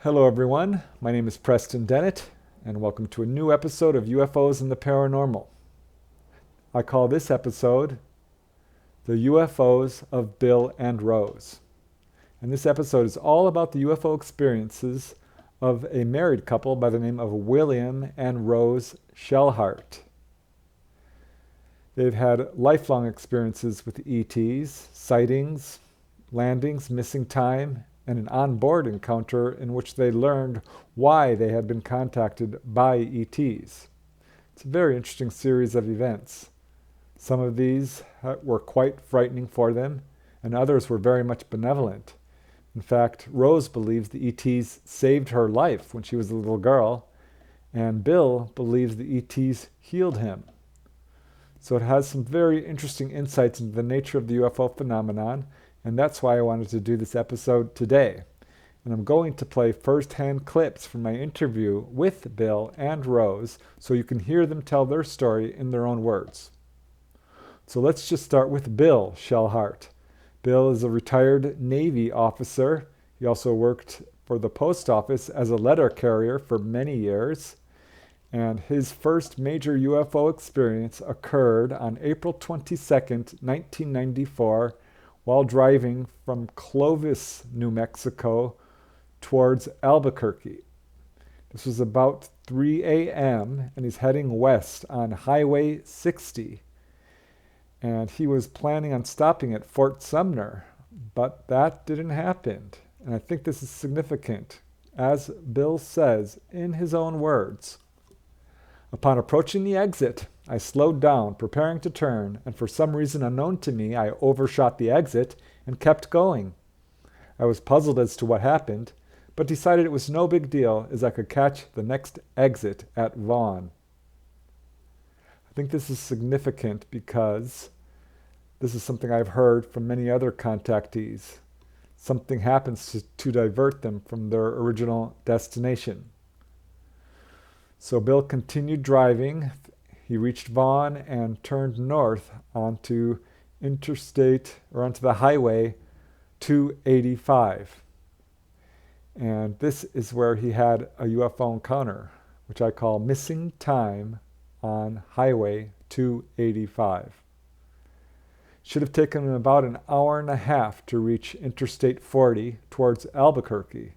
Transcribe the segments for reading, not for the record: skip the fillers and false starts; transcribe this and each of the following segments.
Hello everyone, my name is Preston Dennett, and welcome to a new episode of UFOs and the Paranormal. I call this episode The UFOs of Bill and Rose. And this episode is all about the UFO experiences of a married couple by the name of William and Rose Shellheart. They've had lifelong experiences with ETs, sightings, landings, missing time, and an on-board encounter in which they learned why they had been contacted by ETs. It's a very interesting series of events. Some of these were quite frightening for them, and others were very much benevolent. In fact, Rose believes the ETs saved her life when she was a little girl, and Bill believes the ETs healed him. So it has some very interesting insights into the nature of the UFO phenomenon, and that's why I wanted to do this episode today. And I'm going to play first-hand clips from my interview with Bill and Rose so you can hear them tell their story in their own words. So let's just start with Bill Shellhart. Bill is a retired Navy officer. He also worked for the post office as a letter carrier for many years. And his first major UFO experience occurred on April 22nd, 1994, while driving from Clovis, New Mexico, towards Albuquerque. This was about 3 a.m., and he's heading west on Highway 60. And he was planning on stopping at Fort Sumner, but that didn't happen. And I think this is significant. As Bill says in his own words, "Upon approaching the exit, I slowed down, preparing to turn, and for some reason unknown to me, I overshot the exit and kept going. I was puzzled as to what happened, but decided it was no big deal as I could catch the next exit at Vaughn." I think this is significant because this is something I've heard from many other contactees. Something happens to divert them from their original destination. So Bill continued driving. He reached Vaughn and turned north onto the highway 285. And this is where he had a UFO encounter, which I call missing time on highway 285. Should have taken him about an hour and a half to reach Interstate 40 towards Albuquerque.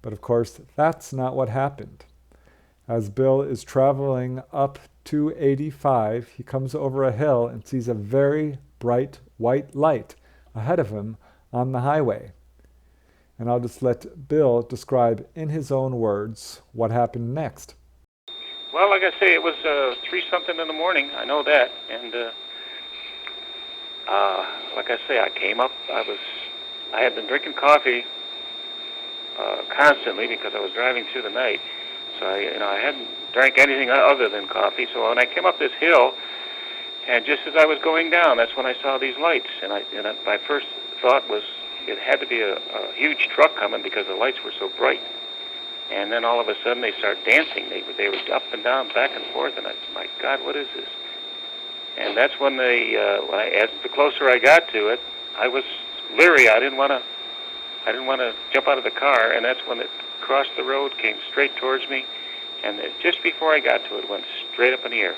But of course, that's not what happened. As Bill is traveling up 285, he comes over a hill and sees a very bright white light ahead of him on the highway. And I'll just let Bill describe in his own words what happened next. Well, like I say, it was 3-something in the morning. I know that. And like I say, I came up. I had been drinking coffee constantly because I was driving through the night. So I hadn't drank anything other than coffee. So when I came up this hill, and just as I was going down, that's when I saw these lights. And my first thought was it had to be a huge truck coming because the lights were so bright. And then all of a sudden they start dancing. They were up and down, back and forth. And my God, what is this? And that's when as the closer I got to it, I was leery. I didn't want to jump out of the car. And that's when it crossed the road, came straight towards me, and just before I got to it, went straight up in the air.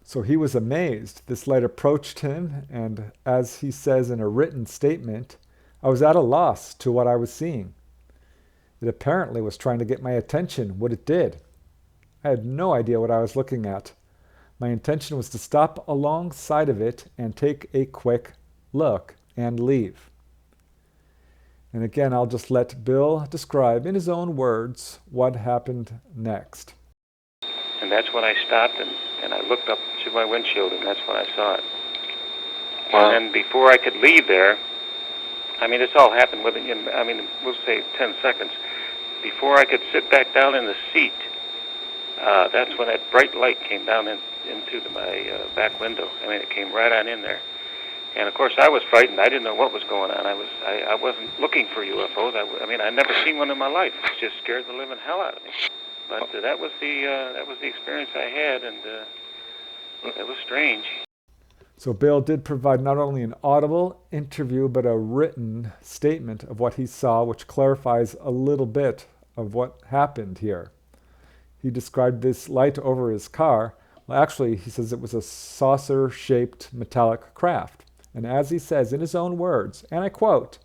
So he was amazed. This light approached him, and as he says in a written statement, I was at a loss to what I was seeing. It apparently was trying to get my attention, what it did. I had no idea what I was looking at. My intention was to stop alongside of it and take a quick look and leave. And again, I'll just let Bill describe in his own words what happened next. And that's when I stopped and I looked up to my windshield, and that's when I saw it. Wow. And then before I could leave there, this all happened within, we'll say 10 seconds. Before I could sit back down in the seat, that's when that bright light came down into my back window. It came right on in there. And of course, I was frightened. I didn't know what was going on. I wasn't looking for UFOs. I'd never seen one in my life. It just scared the living hell out of me. But that was the experience I had, and it was strange. So Bill did provide not only an audible interview, but a written statement of what he saw, which clarifies a little bit of what happened here. He described this light over his car. Well, actually, he says it was a saucer-shaped metallic craft. And as he says in his own words, and I quote,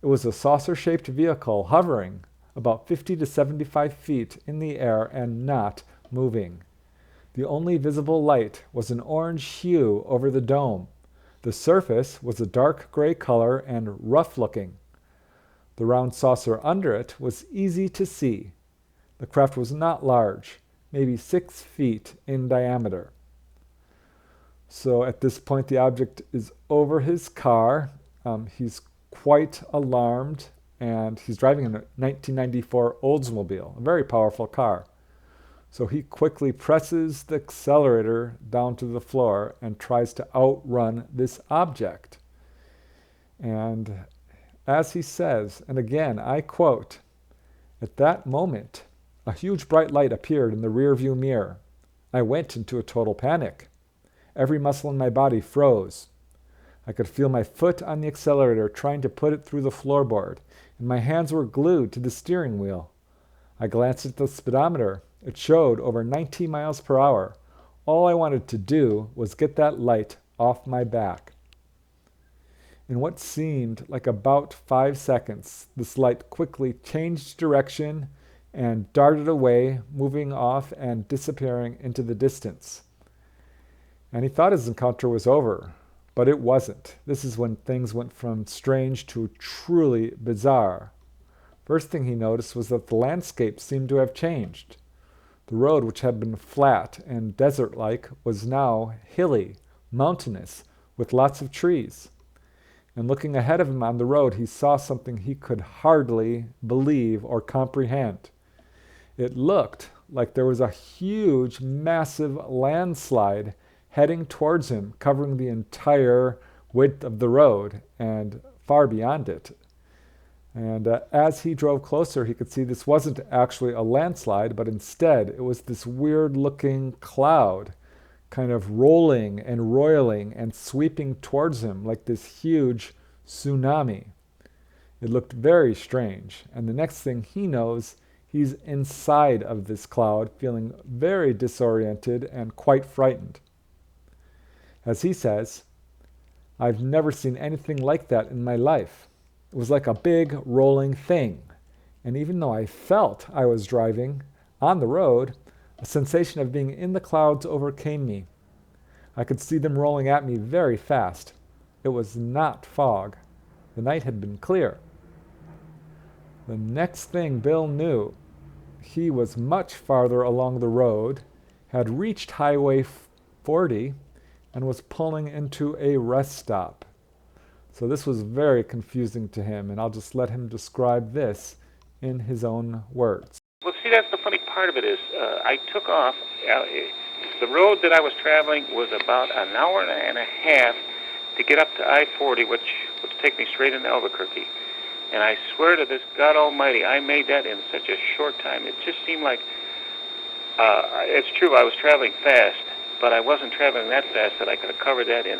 "It was a saucer-shaped vehicle hovering about 50 to 75 feet in the air and not moving. The only visible light was an orange hue over the dome. The surface was a dark gray color and rough-looking. The round saucer under it was easy to see. The craft was not large, maybe 6 feet in diameter." So at this point, the object is over his car. He's quite alarmed, and he's driving a 1994 Oldsmobile, a very powerful car. So he quickly presses the accelerator down to the floor and tries to outrun this object. And as he says, and again, I quote, "At that moment, a huge bright light appeared in the rearview mirror. I went into a total panic. Every muscle in my body froze. I could feel my foot on the accelerator trying to put it through the floorboard, and my hands were glued to the steering wheel. I glanced at the speedometer. It showed over 90 miles per hour. All I wanted to do was get that light off my back." In what seemed like about 5 seconds, this light quickly changed direction and darted away, moving off and disappearing into the distance. And he thought his encounter was over, but it wasn't. This is when things went from strange to truly bizarre. First thing he noticed was that the landscape seemed to have changed. The road, which had been flat and desert-like, was now hilly, mountainous, with lots of trees. And looking ahead of him on the road, he saw something he could hardly believe or comprehend. It looked like there was a huge, massive landslide heading towards him, covering the entire width of the road and far beyond it. And as he drove closer, he could see this wasn't actually a landslide, but instead it was this weird-looking cloud kind of rolling and roiling and sweeping towards him like this huge tsunami. It looked very strange, and the next thing he knows, he's inside of this cloud, feeling very disoriented and quite frightened. As he says, "I've never seen anything like that in my life. It was like a big rolling thing, and even though I felt I was driving on the road, a sensation of being in the clouds overcame me. I could see them rolling at me very fast. It was not fog. The night had been clear." The next thing Bill knew, he was much farther along the road, had reached Highway 40, and was pulling into a rest stop. So this was very confusing to him, and I'll just let him describe this in his own words. Well, see, that's the funny part of it is I took off. The road that I was traveling was about an hour and a half to get up to I-40, which would take me straight into Albuquerque. And I swear to this God Almighty, I made that in such a short time. It just seemed like, it's true, I was traveling fast, but I wasn't traveling that fast that I could have covered that in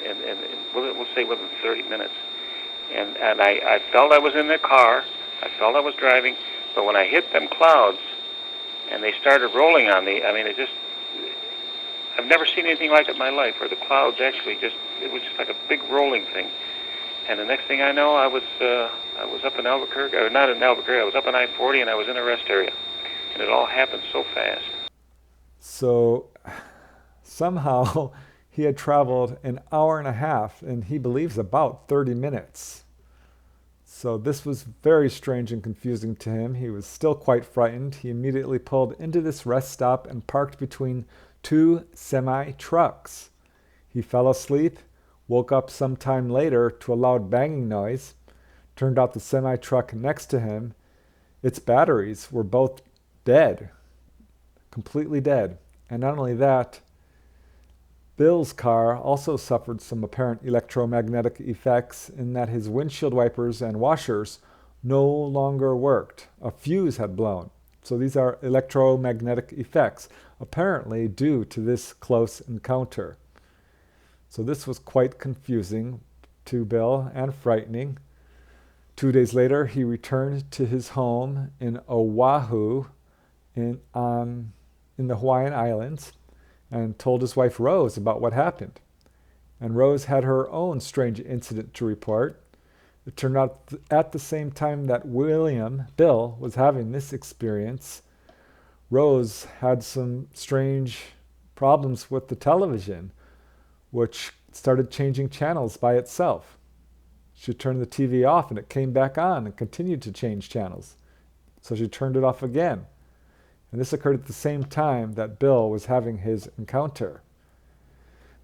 we'll say within 30 minutes. And I felt I was in the car, I felt I was driving, but when I hit them clouds and they started rolling on me, I mean, I've never seen anything like it in my life, where the clouds actually it was just like a big rolling thing. And the next thing I know, I was up in Albuquerque, or not in Albuquerque, I was up in I-40 and I was in a rest area. And it all happened so fast. So somehow he had traveled an hour and a half, and he believes about 30 minutes. So this was very strange and confusing to him. He was still quite frightened. He immediately pulled into this rest stop and parked between 2 semi-trucks. He fell asleep, woke up some time later to a loud banging noise. Turned out the semi-truck next to him, its batteries were both dead, completely dead. And not only that, Bill's car also suffered some apparent electromagnetic effects in that his windshield wipers and washers no longer worked. A fuse had blown. So these are electromagnetic effects, apparently due to this close encounter. So this was quite confusing to Bill and frightening. 2 days later, he returned to his home in Oahu in the Hawaiian Islands and told his wife Rose about what happened. And Rose had her own strange incident to report. It turned out at the same time that Bill, was having this experience, Rose had some strange problems with the television, which started changing channels by itself. She turned the TV off and it came back on and continued to change channels. So she turned it off again. And this occurred at the same time that Bill was having his encounter.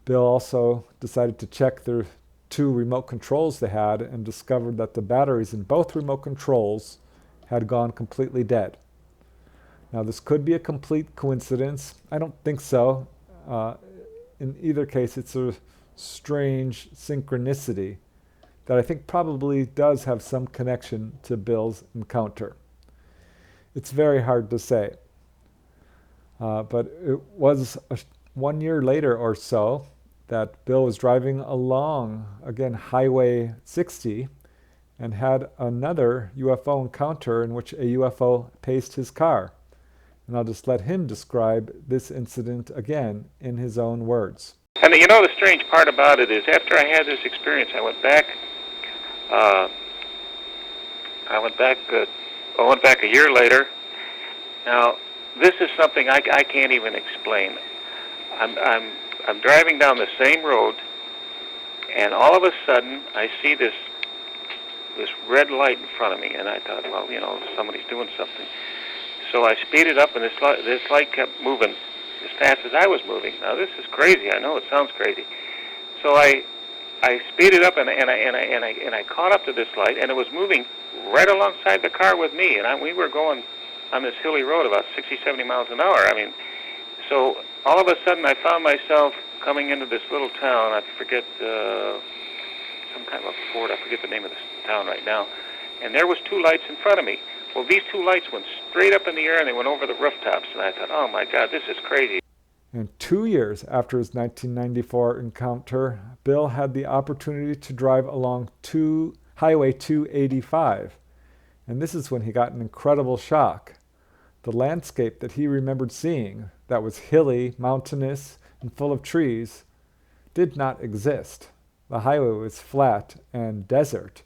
Bill also decided to check their 2 remote controls they had and discovered that the batteries in both remote controls had gone completely dead. Now, this could be a complete coincidence. I don't think so. In either case, it's a strange synchronicity that I think probably does have some connection to Bill's encounter. It's very hard to say. But it was 1 year later or so that Bill was driving along, again, Highway 60, and had another UFO encounter in which a UFO paced his car. And I'll just let him describe this incident again in his own words. And you know, the strange part about it is after I had this experience, I went back a year later. Now, this is something I can't even explain. I'm driving down the same road, and all of a sudden I see this red light in front of me, and I thought, well, you know, somebody's doing something. So I speeded up, and this light kept moving as fast as I was moving. Now, this is crazy. I know it sounds crazy. So I speeded up, and I caught up to this light, and it was moving right alongside the car with me, and we were going on this hilly road about 60, 70 miles an hour. I mean, so all of a sudden I found myself coming into this little town. I forget, some kind of a fort. I forget the name of this town right now. And there was 2 lights in front of me. Well, these 2 lights went straight up in the air, and they went over the rooftops. And I thought, oh, my God, this is crazy. And 2 years after his 1994 encounter, Bill had the opportunity to drive along Highway 285. And this is when he got an incredible shock. The landscape that he remembered seeing, that was hilly, mountainous, and full of trees, did not exist. The highway was flat and desert.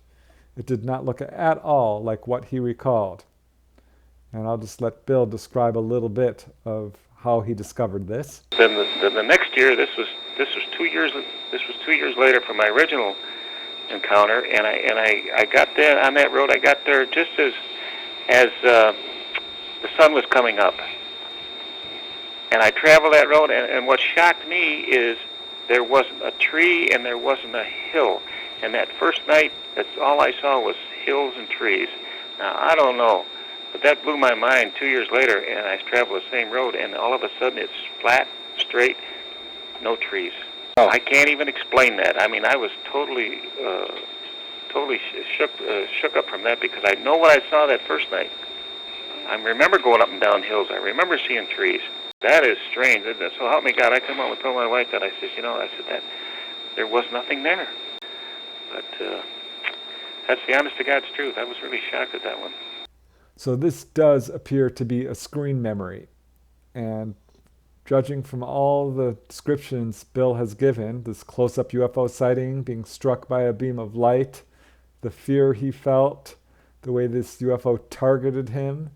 It did not look at all like what he recalled. And I'll just let Bill describe a little bit of how he discovered this. Then the next year, this was 2 years. This was 2 years later from my original encounter, and I got there on that road. I got there just as the sun was coming up, and I traveled that road. And what shocked me is there wasn't a tree and there wasn't a hill. And that first night, that's all I saw was hills and trees. Now, I don't know, but that blew my mind 2 years later, and I traveled the same road, and all of a sudden it's flat, straight, no trees. Oh. I can't even explain that. I mean, I was totally shook up from that, because I know what I saw that first night. I remember going up and down hills. I remember seeing trees. That is strange, isn't it? So help me God, I come home and told my wife that. I said, that there was nothing there. But that's the honest to God's truth. I was really shocked at that one. So this does appear to be a screen memory. And judging from all the descriptions Bill has given, this close-up UFO sighting, being struck by a beam of light, the fear he felt, the way this UFO targeted him,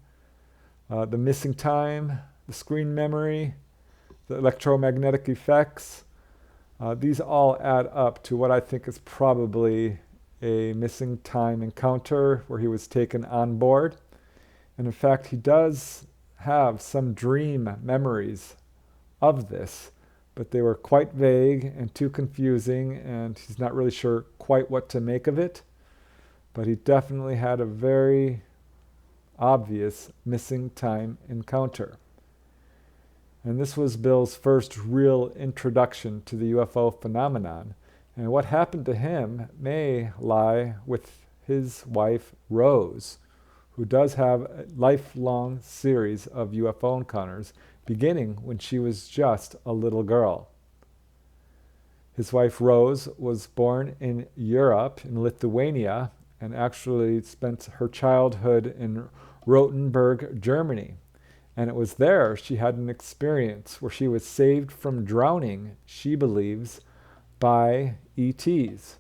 the missing time, the screen memory, the electromagnetic effects, these all add up to what I think is probably a missing time encounter where he was taken on board. And in fact, he does have some dream memories of this, but they were quite vague and too confusing, and he's not really sure quite what to make of it. But he definitely had a very obvious missing time encounter. And this was Bill's first real introduction to the UFO phenomenon. And what happened to him may lie with his wife, Rose, who does have a lifelong series of UFO encounters, beginning when she was just a little girl. His wife, Rose, was born in Europe, in Lithuania, and actually spent her childhood in Rothenburg, Germany. And it was there she had an experience where she was saved from drowning, she believes, by ETs.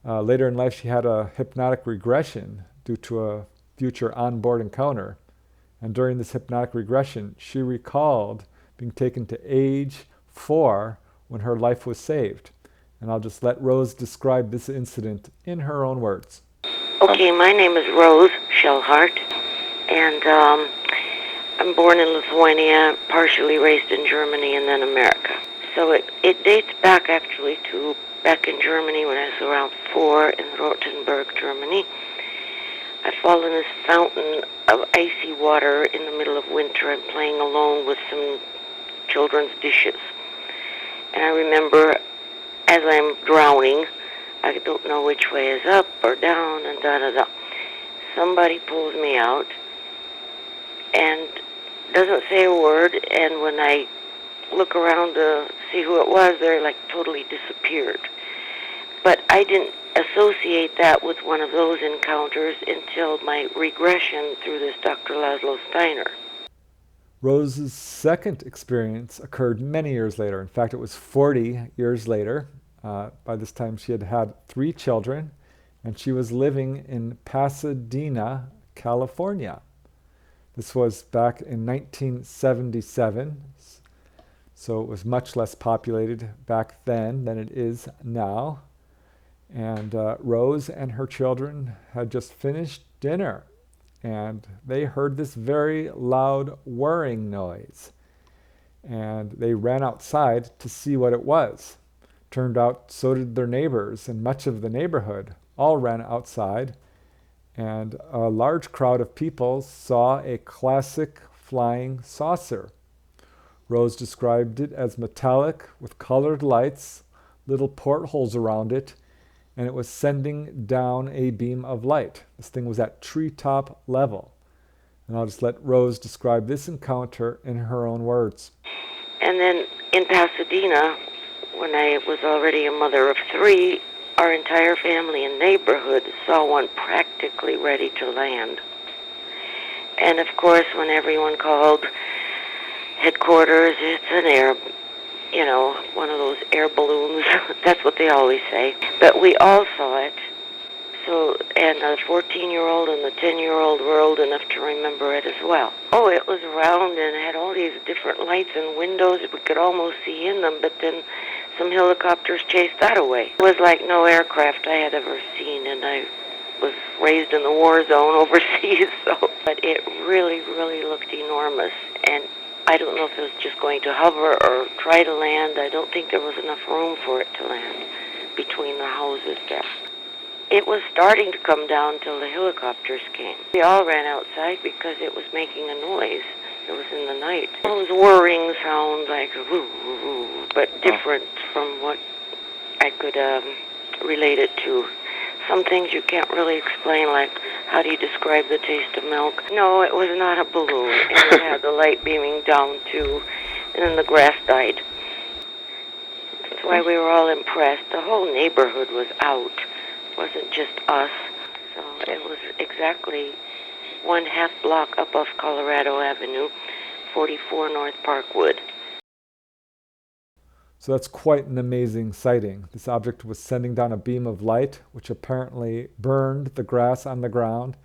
Later in life, she had a hypnotic regression due to a future onboard encounter. And during this hypnotic regression, she recalled being taken to age 4 when her life was saved. And I'll just let Rose describe this incident in her own words. Okay, my name is Rose Shellhart, and I'm born in Lithuania, partially raised in Germany, and then America. So it dates back actually to back in Germany when I was around 4 in Rothenburg, Germany. I fall in this fountain of icy water in the middle of winter and playing alone with some children's dishes. And I remember as I'm drowning, I don't know which way is up or down and da-da-da. Somebody pulls me out and doesn't say a word, and when I look around to see who it was, they're like totally disappeared. But I didn't associate that with one of those encounters until my regression through this Dr. Laszlo Steiner. Rose's second experience occurred many years later. In fact, it was 40 years later. By this time, she had had 3 children, and she was living in Pasadena, California. This was back in 1977, so it was much less populated back then than it is now. And Rose and her children had just finished dinner, and they heard this very loud whirring noise. And they ran outside to see what it was. Turned out so did their neighbors, and much of the neighborhood all ran outside. And a large crowd of people saw a classic flying saucer. Rose described it as metallic with colored lights, little portholes around it, and it was sending down a beam of light. This thing was at treetop level. And I'll just let Rose describe this encounter in her own words. And then in Pasadena, when I was already a mother of 3, our entire family and neighborhood saw one practically ready to land. And of course, when everyone called headquarters, it's an one of those air balloons. That's what they always say. But we all saw it. So, and the 14-year-old and the 10-year-old were old enough to remember it as well. Oh, it was round and had all these different lights and windows. We could almost see in them, but then some helicopters chased that away. It was like no aircraft I had ever seen, and I was raised in the war zone overseas, but it really, really looked enormous. And I don't know if it was just going to hover or try to land. I don't think there was enough room for it to land between the houses there. It was starting to come down till the helicopters came. We all ran outside because it was making a noise. It was in the night. It was whirring sounds like woo, woo, woo, but different from what I could relate it to. Some things you can't really explain, like how do you describe the taste of milk? No, it was not a balloon, and it had the light beaming down too, and then the grass died. That's why we were all impressed. The whole neighborhood was out. It wasn't just us. So it was exactly 1/2 block up off Colorado Avenue, 44 North Parkwood. So that's quite an amazing sighting. This object was sending down a beam of light, which apparently burned the grass on the ground,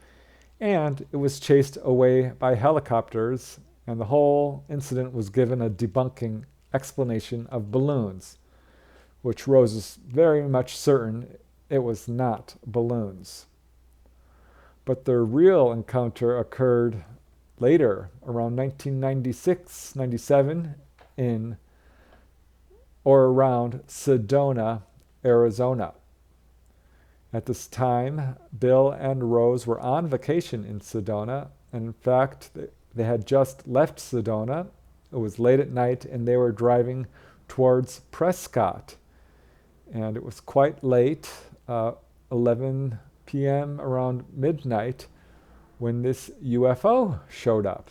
and it was chased away by helicopters, and the whole incident was given a debunking explanation of balloons, which Rose is very much certain it was not balloons. But the real encounter occurred later, around 1996, 97, in or around Sedona, Arizona. At this time, Bill and Rose were on vacation in Sedona, and in fact, they had just left Sedona. It was late at night, and they were driving towards Prescott. And it was quite late, 11 p.m., around midnight, when this UFO showed up.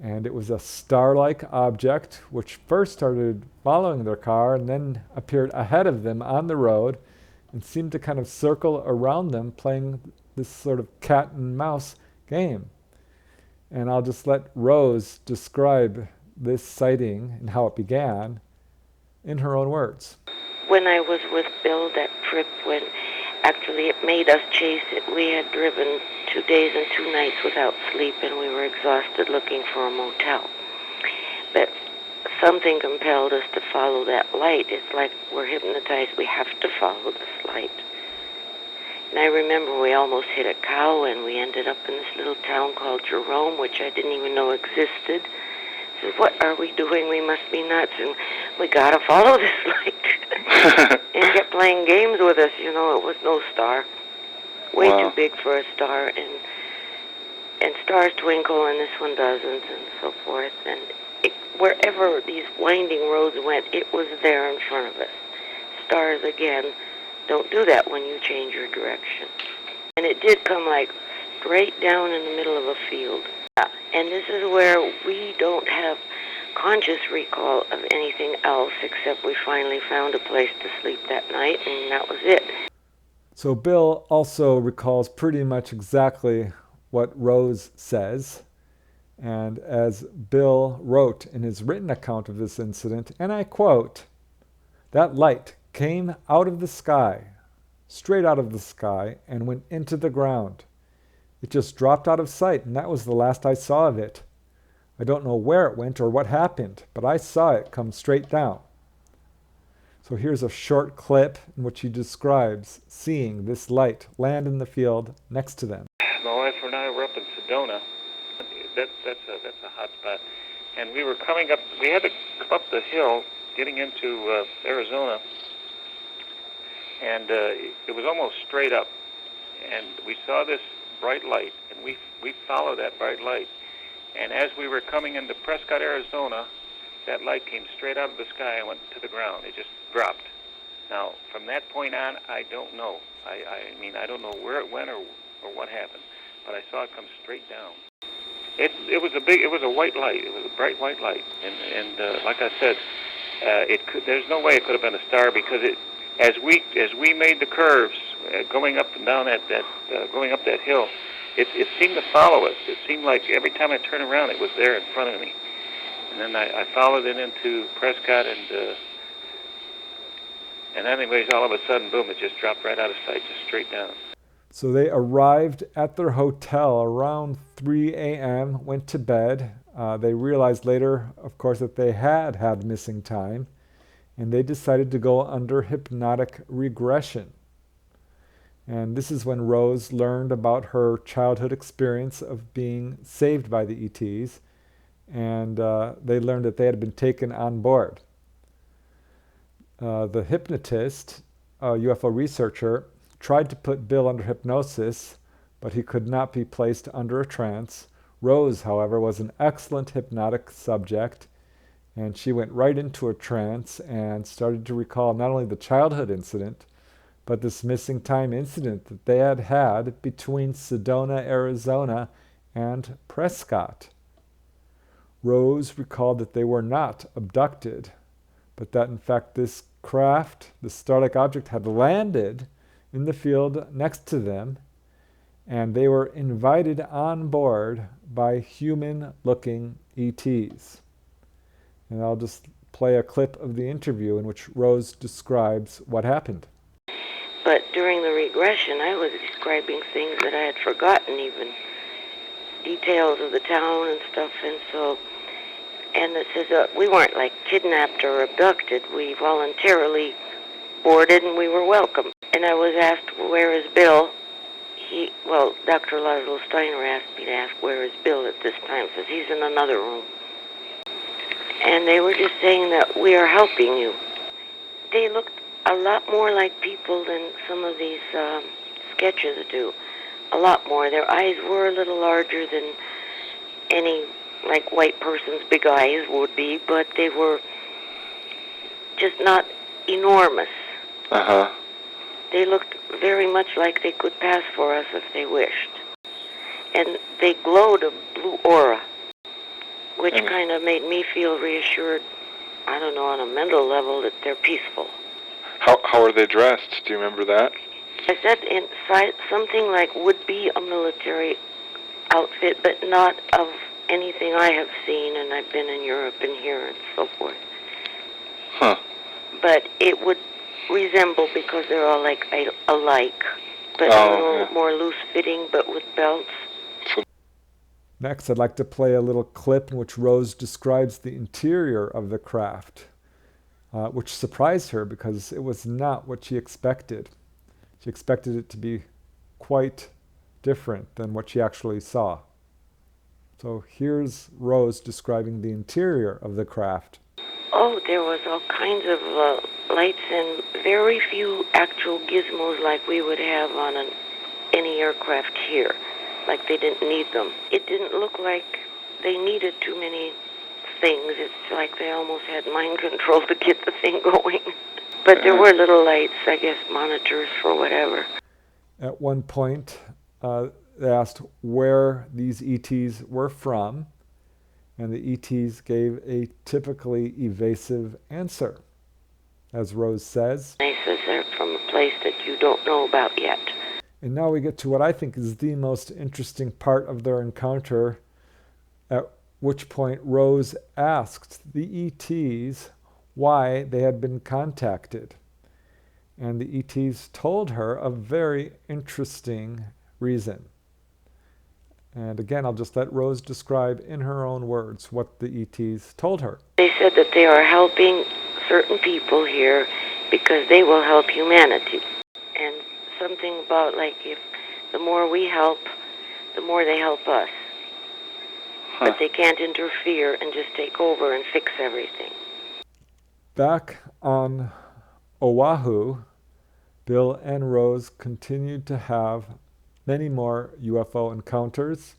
And it was a star-like object which first started following their car and then appeared ahead of them on the road and seemed to kind of circle around them, playing this sort of cat and mouse game. And I'll just let Rose describe this sighting and how it began in her own words. When I was with Bill that trip, when actually it made us chase it, we had driven 2 days and 2 nights without sleep, and we were exhausted looking for a motel. But something compelled us to follow that light. It's like we're hypnotized. We have to follow this light. And I remember we almost hit a cow, and we ended up in this little town called Jerome, which I didn't even know existed. I said, what are we doing? We must be nuts, and we got to follow this light. And kept playing games with us. You know, it was no star. Way too big for a star, and stars twinkle, and this one doesn't, and so forth. And wherever these winding roads went, it was there in front of us. Stars, again, don't do that when you change your direction. And it did come like straight down in the middle of a field. And this is where we don't have conscious recall of anything else, except we finally found a place to sleep that night, and that was it. So Bill also recalls pretty much exactly what Rose says. And as Bill wrote in his written account of this incident, and I quote, "That light came out of the sky, straight out of the sky, and went into the ground. It just dropped out of sight, and that was the last I saw of it. I don't know where it went or what happened, but I saw it come straight down." So here's a short clip in which he describes seeing this light land in the field next to them. My wife and I were up in Sedona. That's a hot spot. And we were coming up, we had to come up the hill getting into Arizona. And it was almost straight up. And we saw this bright light, and we followed that bright light. And as we were coming into Prescott, Arizona, that light came straight out of the sky and went to the ground. It just dropped. Now, from that point on, I don't know. I mean, I don't know where it went or what happened, but I saw it come straight down. It was a white light. It was a bright white light, and like I said, there's no way it could have been a star, because as we made the curves going up and down going up that hill, it seemed to follow us. It seemed like every time I turned around, it was there in front of me. And then I followed it into Prescott, and anyways, all of a sudden, boom, it just dropped right out of sight, just straight down. So they arrived at their hotel around 3 a.m., went to bed. They realized later, of course, that they had missing time, and they decided to go under hypnotic regression. And this is when Rose learned about her childhood experience of being saved by the ETs, and they learned that they had been taken on board. The hypnotist, a UFO researcher, tried to put Bill under hypnosis, but he could not be placed under a trance. Rose, however, was an excellent hypnotic subject, and she went right into a trance and started to recall not only the childhood incident, but this missing time incident that they had had between Sedona, Arizona, and Prescott. Rose recalled that they were not abducted, but that in fact this craft, this star-like object, had landed in the field next to them, and they were invited on board by human-looking ETs. And I'll just play a clip of the interview in which Rose describes what happened. But during the regression, I was describing things that I had forgotten, even details of the town and stuff, and it says we weren't like kidnapped or abducted. We voluntarily boarded, and we were welcome. And I was asked, where is Bill? Dr. Laszlo Steiner asked me to ask, where is Bill at this time? Says he's in another room. And they were just saying that we are helping you. They looked a lot more like people than some of these sketches do. A lot more. Their eyes were a little larger than any, like, white person's big eyes would be, but they were just not enormous. Uh-huh. They looked very much like they could pass for us if they wished. And they glowed a blue aura, which kind of made me feel reassured, I don't know, on a mental level, that they're peaceful. How are they dressed? Do you remember that? I said inside something like would be a military outfit, but not of anything I have seen, and I've been in Europe and here and so forth. Huh. But it would resemble, because they're all like alike, but a little more loose-fitting, but with belts. Next, I'd like to play a little clip in which Rose describes the interior of the craft, which surprised her because it was not what she expected. She expected it to be quite different than what she actually saw. So here's Rose describing the interior of the craft. Oh, there was all kinds of lights and very few actual gizmos like we would have on any aircraft here. Like they didn't need them. It didn't look like they needed too many things. It's like they almost had mind control to get the thing going. But there were little lights, I guess, monitors for whatever. At one point, they asked where these ETs were from, and the ETs gave a typically evasive answer. As Rose says, They says they're from a place that you don't know about yet. And now we get to what I think is the most interesting part of their encounter, at which point Rose asked the ETs why they had been contacted. And the ETs told her a very interesting reason. And again, I'll just let Rose describe in her own words what the ETs told her. They said that they are helping certain people here because they will help humanity. And something about like if the more we help, the more they help us. Huh. But they can't interfere and just take over and fix everything. Back on Oahu, Bill and Rose continued to have many more UFO encounters.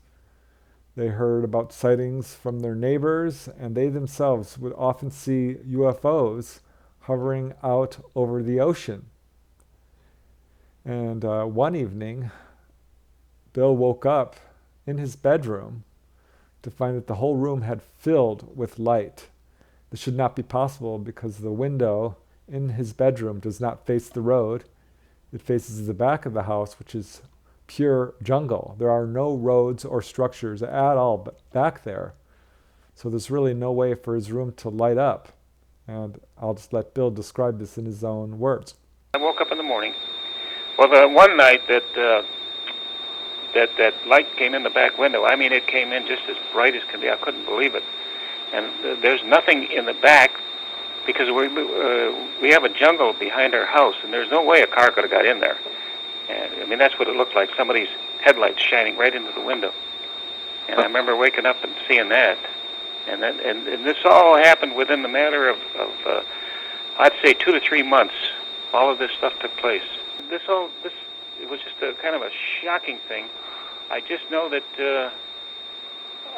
They heard about sightings from their neighbors, and they themselves would often see UFOs hovering out over the ocean. And one evening, Bill woke up in his bedroom to find that the whole room had filled with light. This should not be possible because the window in his bedroom does not face the road. It faces the back of the house, which is pure jungle. There are no roads or structures at all but back there. So there's really no way for his room to light up. And I'll just let Bill describe this in his own words. I woke up in the morning. Well, the one night that light came in the back window, I mean, it came in just as bright as can be. I couldn't believe it. And there's nothing in the back because we have a jungle behind our house, and there's no way a car could have got in there. And I mean, that's what it looked like, somebody's headlights shining right into the window. And I remember waking up and seeing that. And this all happened within the matter of I'd say 2 to 3 months. All of this stuff took place. It was just a kind of a shocking thing. I just know that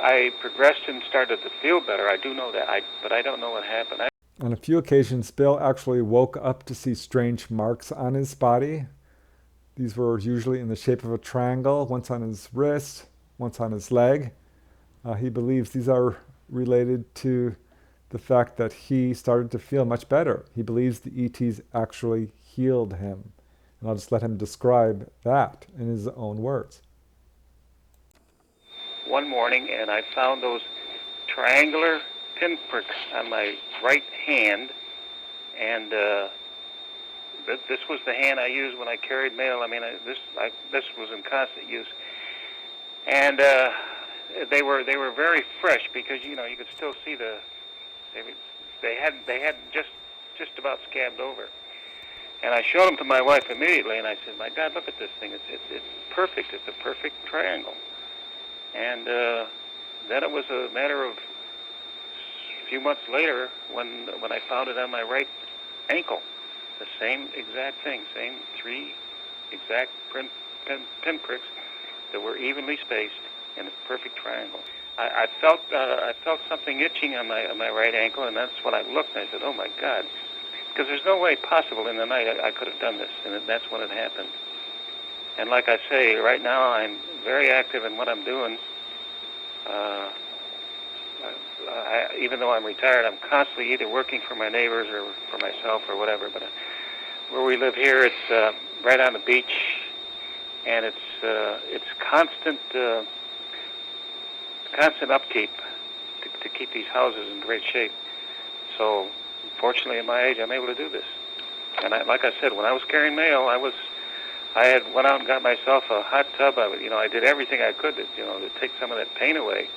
I progressed and started to feel better. I do know that, but I don't know what happened. On a few occasions, Bill actually woke up to see strange marks on his body. These were usually in the shape of a triangle, once on his wrist, once on his leg. He believes these are related to the fact that he started to feel much better. He believes the ETs actually healed him. And I'll just let him describe that in his own words. One morning, and I found those triangular pinpricks on my right hand, and this was the hand I used when I carried mail. I mean, this was in constant use, and they were very fresh because you could still see they hadn't just about scabbed over. And I showed them to my wife immediately, and I said, "My God, look at this thing! It's perfect. It's a perfect triangle." And then it was a matter of a few months later when I found it on my right ankle. The same exact thing, same 3 exact pinpricks that were evenly spaced in a perfect triangle. I felt something itching on my right ankle, and that's when I looked and I said, "Oh my God." Because there's no way possible in the night I could have done this, and that's when it happened. And like I say, right now I'm very active in what I'm doing. Even though I'm retired, I'm constantly either working for my neighbors or for myself or whatever. But where we live here, it's right on the beach, and it's constant upkeep to keep these houses in great shape. So, fortunately, at my age, I'm able to do this. And like I said, when I was carrying mail, I had went out and got myself a hot tub. I did everything I could to take some of that pain away.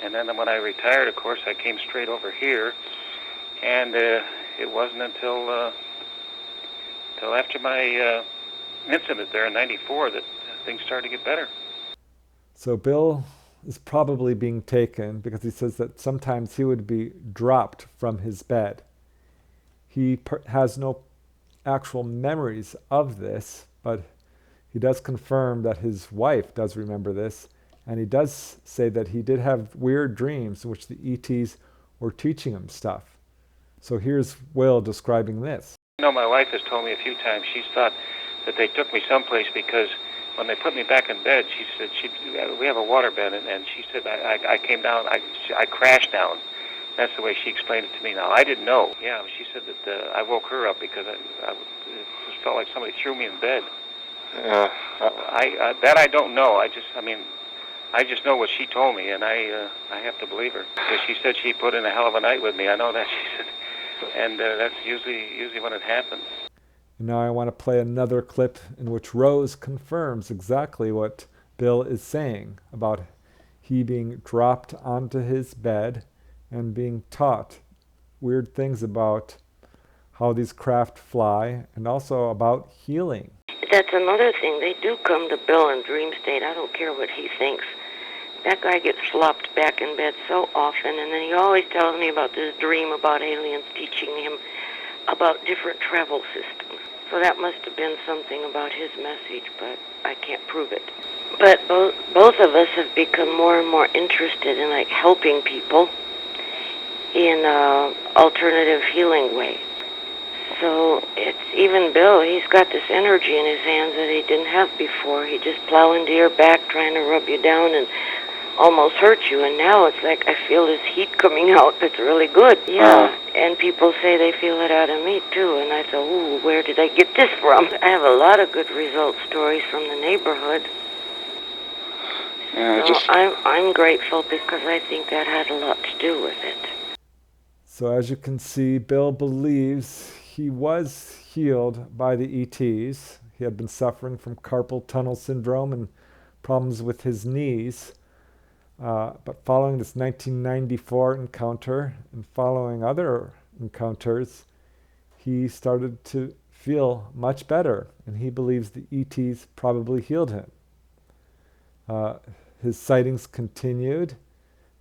And then when I retired, of course, I came straight over here, and it wasn't until after my incident there in '94 that things started to get better. So Bill is probably being taken because he says that sometimes he would be dropped from his bed. He has no actual memories of this, but he does confirm that his wife does remember this, and he does say that he did have weird dreams in which the ETs were teaching him stuff. So here's Will describing this. My wife has told me a few times she's thought that they took me someplace because when they put me back in bed, she said we have a water bed, and she said I came down, I crashed down. That's the way she explained it to me. Now I didn't know. Yeah, she said that I woke her up because it just felt like somebody threw me in bed. That I don't know. I just know what she told me, and I have to believe her because she said she put in a hell of a night with me. I know that, she said, and that's usually when it happens. Now I want to play another clip in which Rose confirms exactly what Bill is saying about he being dropped onto his bed and being taught weird things about how these craft fly and also about healing. That's another thing. They do come to Bill in dream state. I don't care what he thinks. That guy gets flopped back in bed so often, and then he always tells me about this dream about aliens teaching him about different travel systems. So that must have been something about his message, but I can't prove it. But both of us have become more and more interested in helping people in an alternative healing way. So it's even Bill, he's got this energy in his hands that he didn't have before. He just plow into your back trying to rub you down and almost hurt you, and now it's like I feel this heat coming out that's really good. Yeah, and people say they feel it out of me too, and I thought, ooh, where did I get this from? I have a lot of good result stories from the neighborhood. Yeah, so I'm grateful because I think that had a lot to do with it. So as you can see, Bill believes he was healed by the ETs. He had been suffering from carpal tunnel syndrome and problems with his knees. But following this 1994 encounter and following other encounters, he started to feel much better, and he believes the ETs probably healed him. His sightings continued.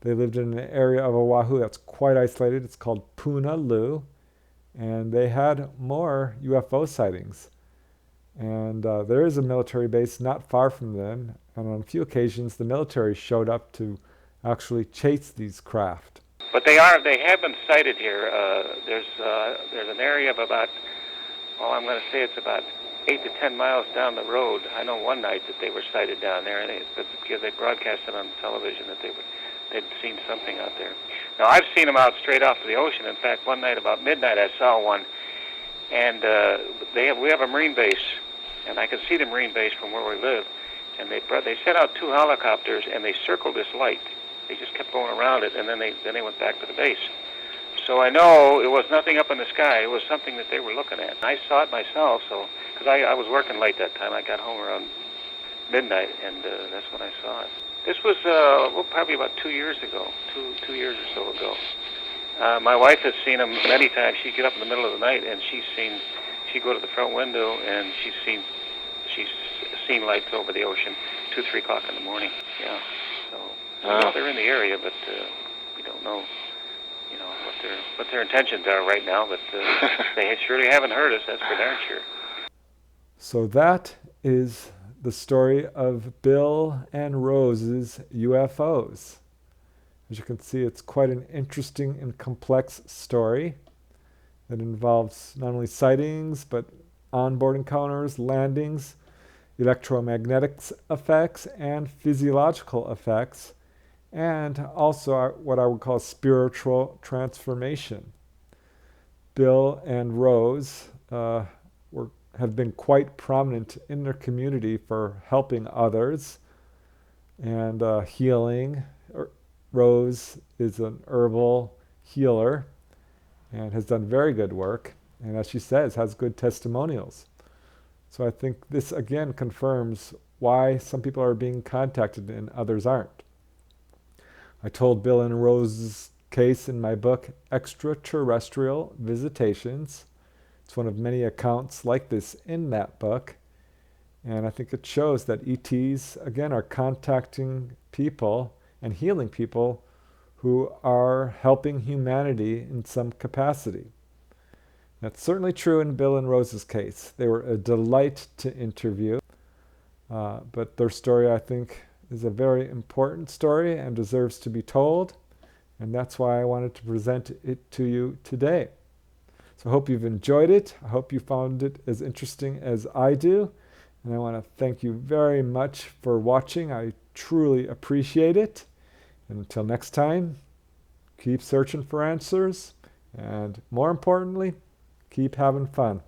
They lived in an area of Oahu that's quite isolated. It's called Punaluu, and they had more UFO sightings. And there is a military base not far from them, and on a few occasions the military showed up to actually chase these craft. But they have been sighted here. There's an area of about, I'm going to say it's about 8 to 10 miles down the road. I know one night that they were sighted down there, and they broadcasted on television that they'd seen something out there. Now I've seen them out straight off of the ocean. In fact, one night about midnight I saw one, and we have a Marine base, and I can see the Marine base from where we live. And they sent out 2 helicopters, and they circled this light. They just kept going around it, and then they went back to the base. So I know it was nothing up in the sky. It was something that they were looking at. I saw it myself, because I was working late that time. I got home around midnight, and that's when I saw it. This was probably about 2 years ago, 2 years or so ago. My wife has seen them many times. She'd get up in the middle of the night, and she'd go to the front window, and she's seen lights over the ocean, 2, 3 o'clock in the morning. Yeah. So we know they're in the area, but we don't know, what their intentions are right now. But they surely haven't hurt us. That's for darn sure. So that is the story of Bill and Rose's UFOs. As you can see, it's quite an interesting and complex story that involves not only sightings, but onboard encounters, landings, electromagnetic effects, and physiological effects, and also what I would call spiritual transformation. Bill and Rose were have been quite prominent in their community for helping others and healing. Rose is an herbal healer and has done very good work, and as she says, has good testimonials. So I think this again confirms why some people are being contacted and others aren't. I told Bill and Rose's case in my book, Extraterrestrial Visitations. It's one of many accounts like this in that book. And I think it shows that ETs, again, are contacting people and healing people who are helping humanity in some capacity. That's certainly true in Bill and Rose's case. They were a delight to interview, but their story, I think, is a very important story and deserves to be told, and that's why I wanted to present it to you today. So I hope you've enjoyed it. I hope you found it as interesting as I do, and I want to thank you very much for watching. I truly appreciate it. And until next time, keep searching for answers, and more importantly, keep having fun.